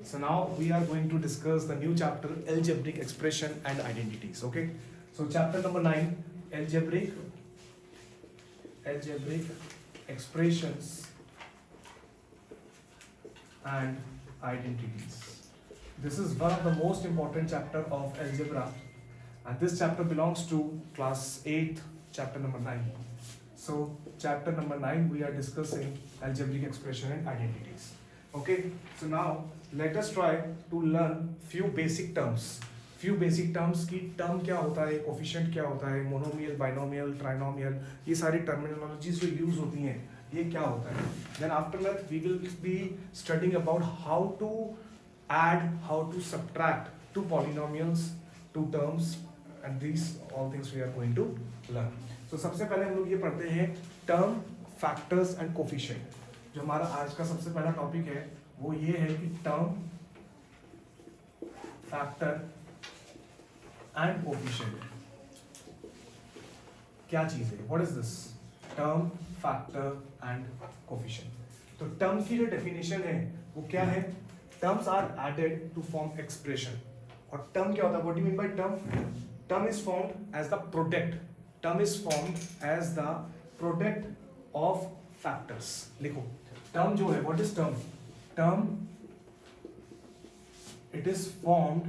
So now we are going to discuss the new chapter, algebraic expression and identities. Okay. So chapter number 9, algebraic expressions and identities. This is one of the most important chapter of algebra, and this chapter belongs to class 8, chapter number 9. So chapter number 9 we are discussing algebraic expression and identities. Okay, so now let us try to learn few basic terms. Few basic terms की term क्या होता है, coefficient क्या होता है, monomial, binomial, trinomial, ये सारी terminologies जो यूज होती हैं ये क्या होता है. Then after that we will be studying about how to add, how to subtract two polynomials, two terms, and these all things we are going to learn. So सबसे पहले हम लोग ये पढ़ते हैं term, factors and coefficient. जो हमारा आज का सबसे पहला टॉपिक है वो ये है कि टर्म, फैक्टर एंड कोफिशिएंट क्या चीज है, what is this term, factor and coefficient. तो टर्म की जो डेफिनेशन है वो क्या है, terms are added to form expression. और टर्म क्या होता है, what do you mean by term? Term is formed as the product, term is formed as the product of factors. लिखो टर्म जो है, what is term? Term it is formed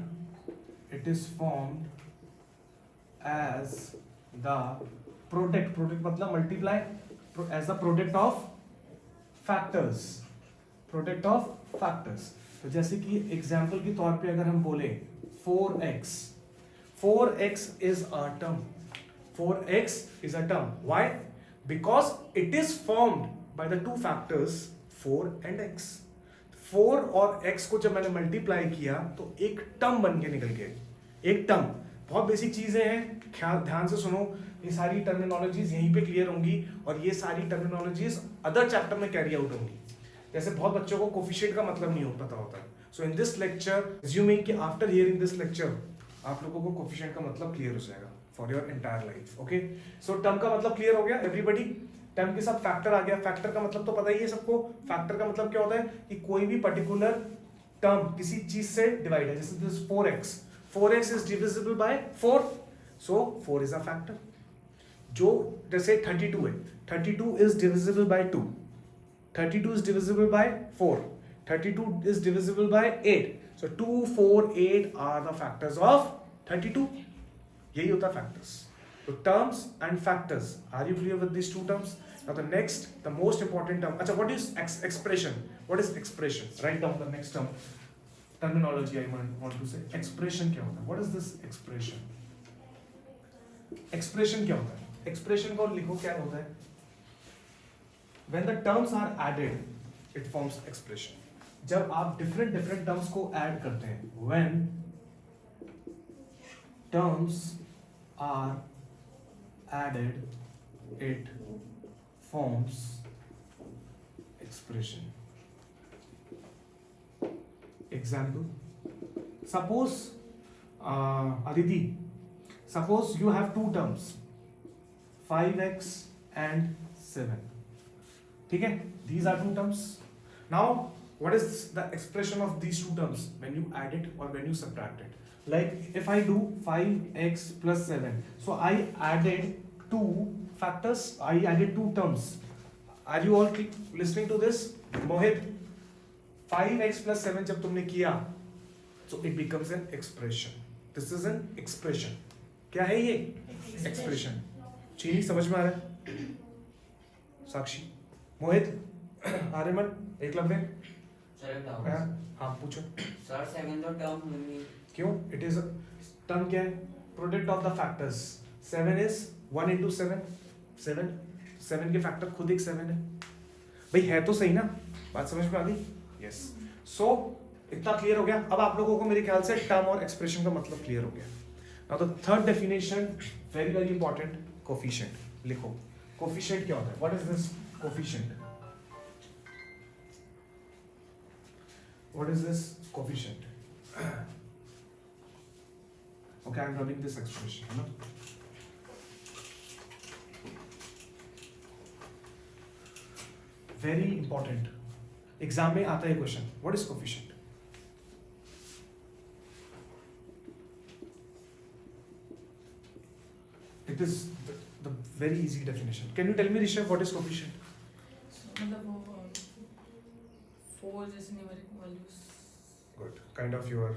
as the product मतलब multiply as the product of factors. तो जैसे कि example के तौर पे अगर हम बोले 4x is a term. 4x is a term. Why? Because it is formed by the two factors 4 and x. 4 और x को जब मैंने मल्टीप्लाई किया तो एक टर्म बन के निकल गया. एक टर्म, बहुत बेसिक चीजें हैं, ध्यान से सुनो. ये सारी टर्मिनोलॉजीज यहीं पे क्लियर होंगी और ये सारी टर्मिनोलॉजीज अदर चैप्टर में कैरी आउट होंगी. जैसे बहुत बच्चों को कोफिशिएंट का मतलब नहीं पता होता है. सो इन दिस लेक्चर, अज्यूमिंग कि आफ्टर हियरिंग दिस लेक्चर आप लोगों को कोफिशिएंट का मतलब क्लियर हो जाएगा for your entire life. Okay, so term का मतलब क्लियर हो गया एवरीबडी. टर्म के साथ फैक्टर आ गया. फैक्टर का मतलब तो पता ही है सबको. फैक्टर का मतलब क्या होता है कि कोई भी पर्टिकुलर टर्म किसी चीज से डिवाइड है. जैसे this 4x is divisible by 4, so 4 is a factor. जो जैसे 32 है, 32 is divisible by 2, 32 is divisible by 4, 32 is divisible by 8, so 2, 4, 8 are the factors of 32. यही होता है factors. So terms and factors. Are you clear with these two terms? Now the next, the most important term. Acha, what is expression? What is expression? Write down the next term. Terminology I want to say. Expression क्या होता है? What is this expression? Expression क्या होता है? Expression को लिखो क्या होता है? When the terms are added, it forms expression. जब आप different terms को add करते हैं, when terms are added, it forms expression. Example, suppose Aditi, suppose you have two terms 5x and 7. ठीक है, these are two terms. Now what is the expression of these two terms when you add it or when you subtract it? Like if I do 5x plus 7, so I added two factors, I added two terms. Are you all listening to this? Mohit, 5x plus 7 जब तुमने किया, so it becomes an expression. This is an expression. क्या है ये? Expression. चीनी समझ में आ रहा है? साक्षी, मोहित, आर्यमन, एकलव्य, हाँ पूछो. सर सेकंड तो टर्म नहीं. क्यों? इट इज टर्म क्या है? Product of the factors. 7 is 1 into 7, 7 के फैक्टर खुद एक 7 है. भाई है तो सही ना, बात समझ में आ गई? यस. सो इतना क्लियर हो गया. अब आप लोगों को मेरे ख्याल से टर्म और एक्सप्रेशन का मतलब क्लियर हो गया. Now the third definition, very important, coefficient. लिखो कोफिशिएंट क्या होता है? What is this coefficient? What is this coefficient? Okay, I'm running this expression, है ना? Very important. एग्जाम में आता है question, what is coefficient? It is the very easy definition. Can you tell me, Rishabh, what is coefficient? मतलब वो 4 जैसे numeric values. Good. Kind of you are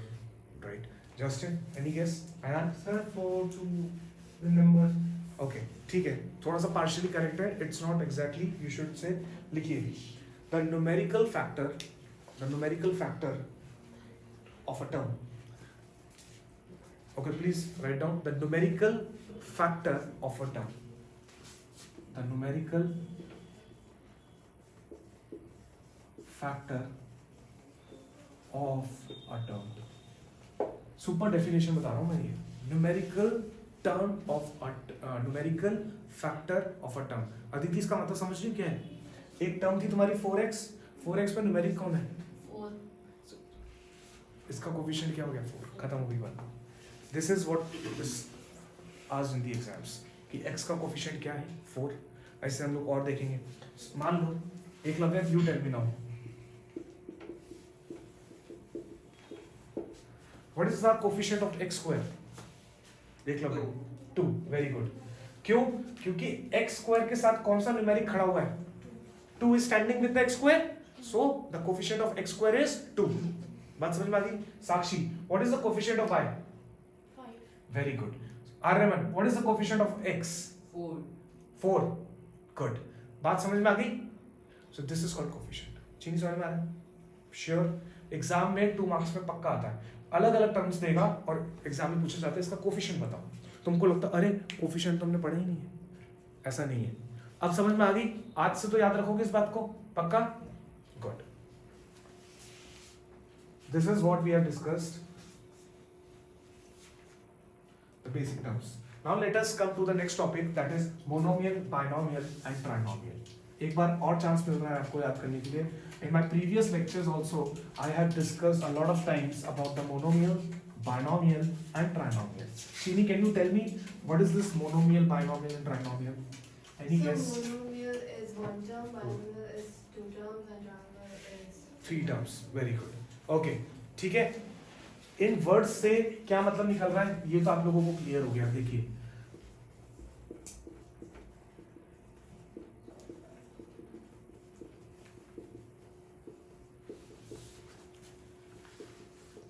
right. Justin, any guess? Ayan? Sir, for to remember. Okay. ठीक है. थोड़ा सा partially correct है. It's not exactly. You should say. लिखिए. The numerical factor of a term. Okay, please write down the numerical factor of a term. The numerical factor of a term. Super definition बता रहा हूँ मैं ये. Numerical factor of a term. Aditi, इसका मतलब समझ रही हो क्या है? एक टर्म थी तुम्हारी 4x पे न्यूमेरिक कौन है? 4. इसका कोफिशिएंट क्या हो गया? 4. खत्म हो गई बात. This is what is asked in the exams कि x का कोफिशिएंट क्या है? 4. ऐसे हम लोग और देखेंगे. मान लो Eklavya, you tell me now what is the coefficient of x square? Eklavya 2. Very good. क्यों? क्योंकि x स्क्वायर के साथ कौन सा न्यूमेरिक खड़ा हुआ है? 2 is standing with the x square, so the coefficient of x square is 2. बात समझ में आ गई? साक्षी, what is the coefficient of y? 5. Very good. Aryaman, what is the coefficient of x? 4. 4. Good. बात समझ में आ गई? So this is called coefficient. चीनी समझ में आ रहा है? Sure. एग्जाम में 2 मार्क्स में पक्का आता है. अलग अलग टर्म्स देगा और एग्जाम में पूछा जाता है इसका कोफिशिएंट बताओ. तुमको लगता अरे कोफिशिएंट तो हमने पढ़ा ही नहीं है. ऐसा नहीं है. अब समझ में आ गई? आज से तो याद रखोगे इस बात को पक्का? Good. This is what we have discussed the basic terms. Now let us come to the next topic, that is monomial, binomial and trinomial. एक बार और चांस मिल रहा है आपको याद करने के लिए. In my previous lectures also I have discussed a lot of times about the monomial, binomial and trinomial. Chini, can you tell me what is this monomial, binomial and trinomial? Any So guess? monomial is one term, binomial is two terms, and trinomial is 3 terms. Very good. Okay. ठीक है. इन words से क्या मतलब निकल रहा है ये तो आप लोगों को क्लियर हो गया. देखिए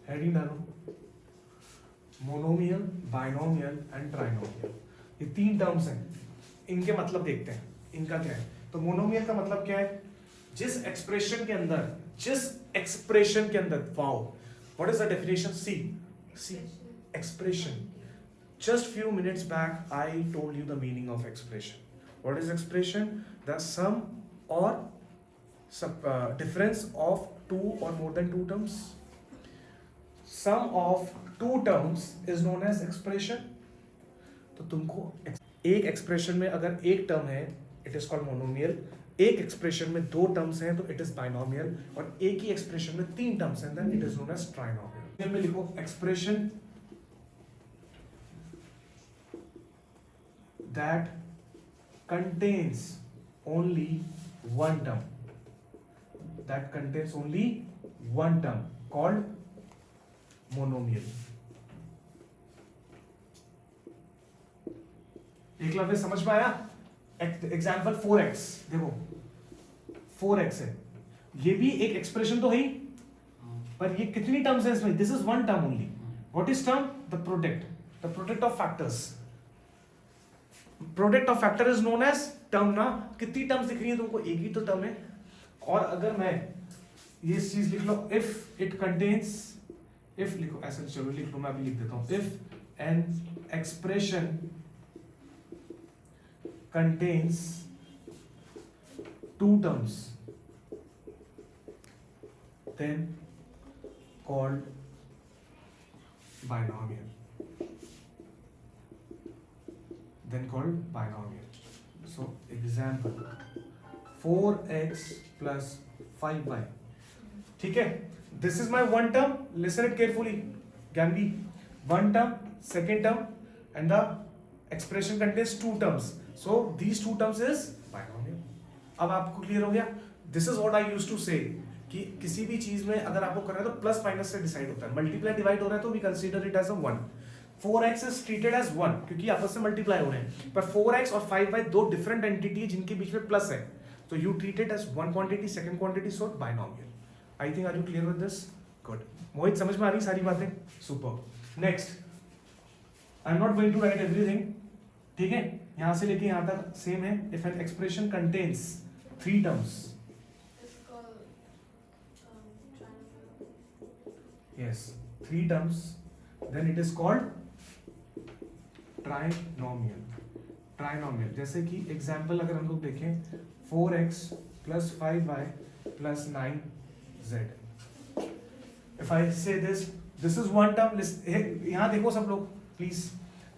हेडिंग डालो. Monomial, binomial and trinomial. ये 3 टर्म्स हैं. इनके मतलब देखते हैं. इनका क्या है? तो मोनोमियल का मतलब क्या है? जिस एक्सप्रेशन के अंदर wow, what is the definition? See expression. Just few minutes back I told you the meaning of expression. What is expression? The sum or difference of 2 or more than 2 terms. Sum of 2 terms is known as expression. तो तुमको एक expression में अगर एक term है it is called monomial, एक expression में 2 terms हैं तो इट इज बाइनोमियल, और एक ही एक्सप्रेशन में 3 टर्म्स हैं then it is known as trinomial. में लिखो expression that contains only one term, that contains only one term called monomial. Eklavya समझ में आया? एग्जाम्पल 4x देखो, 4x है, ये भी एक एक्सप्रेशन तो है ही, पर ये कितनी टर्म्स है इसमें? This is one term only. What is term? The product of factors. Product of factor is known as term ना. कितनी टर्म्स दिख रही है तुमको? एक ही तो टर्म है. और अगर मैं ये चीज लिख लो, इफ इट कंटेन्स, इफ लिखो ऐसे, चलो लिख लो, मैं अभी लिख देता हूं. If an expression contains 2 terms then called binomial. So example 4x plus 5y. ठीक है, this is my one term. Listen it carefully. Can be one term, second term, and the expression contains 2 terms. So these 2 terms is binomial. अब आपको clear हो गया? This is what I used to say कि किसी भी चीज में अगर आपको करना है तो प्लस माइनस से डिसाइड होता है. मल्टीप्लाई डिवाइड हो रहा है तो we consider it as a 1. 4x is treated as 1 क्योंकि आपस में मल्टीप्लाई हो रहे हैं, पर 4x और 5y दो डिफरेंट एंटिटी है जिनके बीच में प्लस है, तो you treat it as one quantity, second quantity, so binomial. I think are you clear with this? Good. Mohit समझ में आ रही सारी बातें? Super. Next, I am not going to write everything, ठीक है, यहां से लेके यहां तक सेम है. If an expression contains 3 terms, It's called trinomial. yes, 3 terms, then it is called trinomial. Trinomial, जैसे कि एग्जाम्पल अगर हम लोग देखें 4x plus 5y plus 9z. If I say this is one term. यहाँ देखो सब लोग please.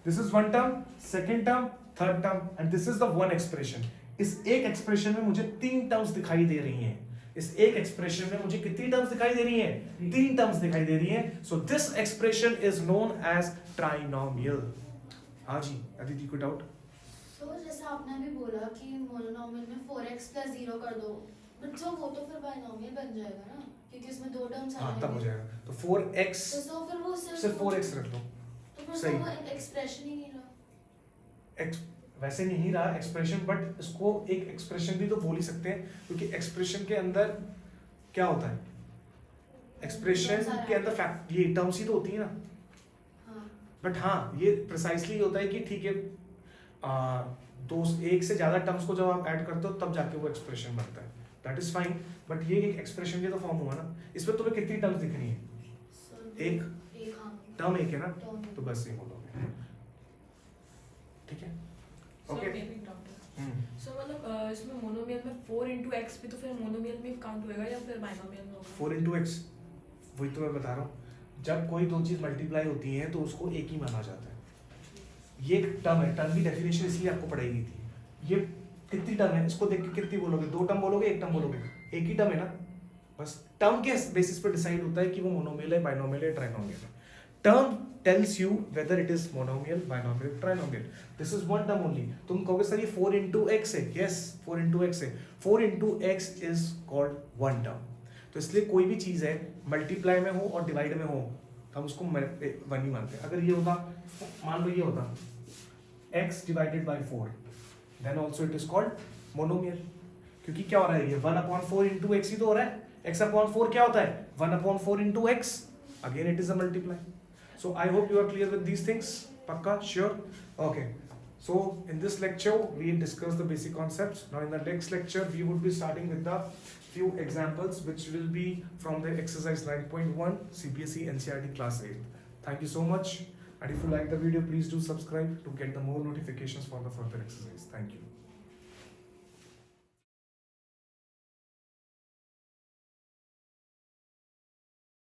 This is one term, second term, third term, and this is the one expression. इस एक एक्सप्रेशन में मुझे 3 टर्म्स दिखाई दे रही हैं. इस एक एक्सप्रेशन में मुझे कितनी टर्म्स दिखाई दे रही हैं? 3 टर्म्स दिखाई दे रही हैं. So this expression is known as trinomial. हाँ जी, अदिति कोई डाउट? तो जैसा आपने अभी बोला कि मोनोनॉमियल में 4x plus 0 कर दो, बट तो वो तो फिर बाइनॉमियल बन जाएगा ना, क्योंकि इसमें 2 टर्म्स हाँ, आएंगे. तब हो जाएगा. तो 4x तो फिर वो सिर्फ 4x रख लो. तो फिर सही. वो एक्सप्रेशन ही नहीं रहा. वैसे नहीं रहा एक्सप्रेशन, बट इसको एक एक्सप्रेशन भी तो बोल ही सकते हैं, क्योंकि एक्सप्रेशन के अंदर क्या होता है? एक्सप्रेशन के अंदर फैक्ट ये टर्म्स ही तो होती है ना. हाँ. बट हाँ, ये प्रिसाइसली होता है कि ठीक है, दो एक से ज्यादा टर्म्स को जब आप ऐड करते हो तब जाके वो एक्सप्रेशन बनता है. दैट इज फाइन, बट ये एक एक्सप्रेशन के तो फॉर्म हुआ ना. इसमें तुम्हें कितनी टर्म्स दिख रही है? So, एक हाँ. टर्म एक है ना, term. तो बस ये बोलोगे. ठीक है. So, Okay. maybe doctor. So मतलब इसमें मोनोमियल में 4 into x भी तो फिर मोनोमियल में काउंट होएगा या फिर बाइनोमियल में होगा? 4 into x, वही तो मैं बता रहा हूँ. जब कोई दो चीज मल्टीप्लाई होती है तो उसको एक ही माना जाता है. ये एक टर्म है, टर्म की डेफिनेशन इसलिए आपको पढ़ाई गई थी. ये कितनी टर्म है, इसको देख के कितनी बोलोगे? 2 टर्म बोलोगे, 1 टर्म बोलोगे? एक ही टर्म है ना. बस टर्म के बेसिस पर डिसाइड होता है कि वो मोनोमियल है, बाइनोमियल है, ट्राइनोमियल है. Term tells you whether it is monomial, binomial, trinomial. This is one term only. तुम कहोगे सर ये 4 into x है. Yes, 4 into x है. 4 into x is called one term. तो इसलिए कोई भी चीज है मल्टीप्लाई में हो और डिवाइड में हो, हम उसको वन ही मानते हैं. अगर ये होता, मान लो ये होता x divided by 4, then also it is called monomial. क्योंकि क्या हो रहा है, ये 1/4 into x ही तो हो रहा है. x/4 क्या होता है? 1/4 into x. Again it is a multiply. So I hope you are clear with these things. Pakka? Sure? Okay. So in this lecture we discussed the basic concepts. Now in the next lecture we would be starting with the few examples which will be from the exercise 9.1 CBSE NCERT class 8. Thank you so much. And if you like the video, please do subscribe to get the more notifications for the further exercise. Thank you.